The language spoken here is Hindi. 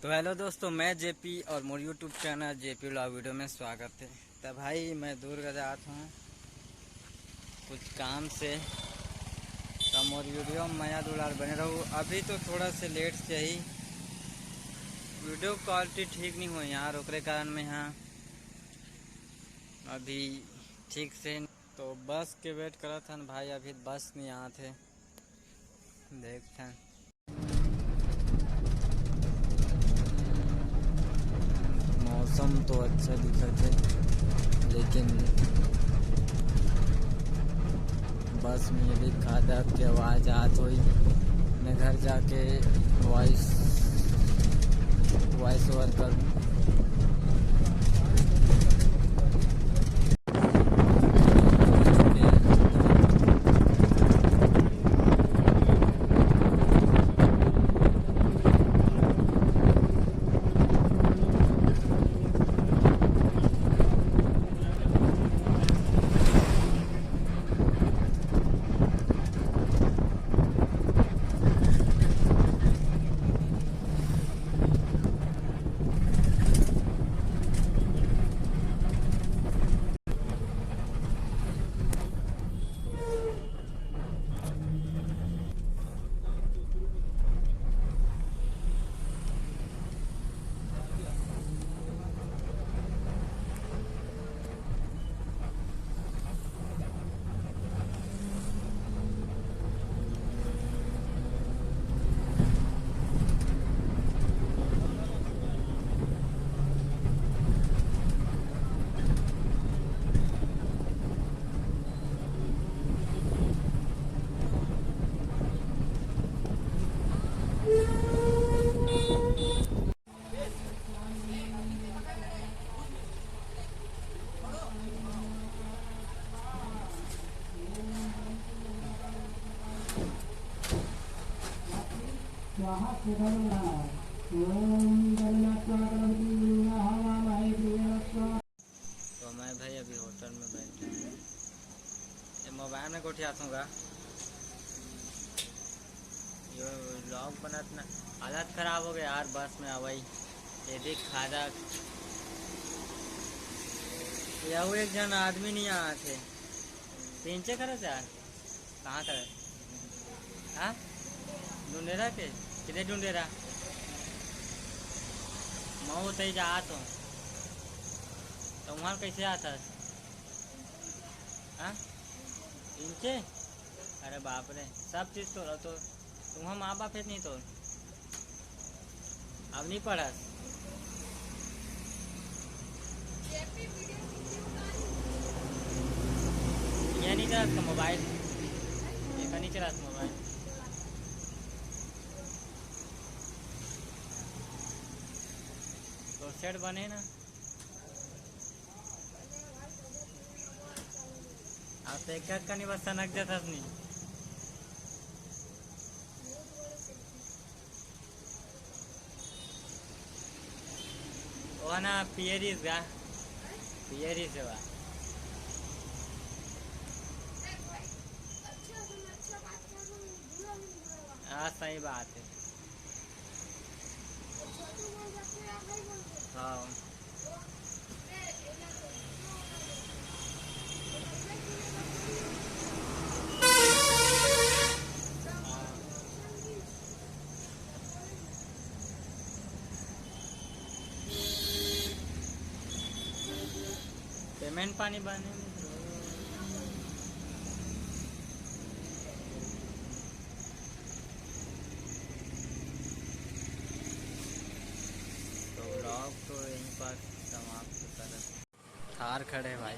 तो हेलो दोस्तों, मैं जेपी और मोर YouTube channel JP vlog video में स्वागत है। तो भाई मैं दूर गजात हूँ कुछ काम से, तो मोर वीडियो में मया दुलार बने रहूँ। अभी तो थोड़ा से लेट से ही वीडियो क्वालिटी ठीक नहीं हुई यार, ओकरे कारण में यहाँ अभी ठीक से तो बस के वेट करा था भाई। अभी बस नहीं आए थे, देखते हैं। मौसम तो अच्छा दिखत है, लेकिन बस में भी खादा के आवाज़ आत हुई। मैं घर जाके वॉइस ओवर करूँ। तो मैं भाई अभी होटल में बैठा हूँ। ये मोबाइल में कोठी आऊँगा, ये व्लॉग बनत ना। हालत खराब हो गया यार बस में अवई यदि खादा यह एक जन आदमी नहीं आए थे। पीछे करे यार, कहाँ करे? हाँ, ढूंढेरा के कितने ढूंढेरा मैं उतई जा तो वहाँ कैसे आता? हाँ पीछे, अरे बाप रे, सब चीज़ तो रहो। तो तुम्हारा माँ बाप है नहीं तो अब नहीं पढ़ा। ये नहीं चला मोबाइल, ये नहीं चला मोबाइल। तो सेट बने ना आप तो एक का नहीं, बस सनक जाता नहीं। वो ना पियरीज गा, पियरीज है। हाँ सही बात है। हाँ पेमेंट पानी बने तो व्लॉग तो यहीं पर समाप्त कर। थार खड़े भाई।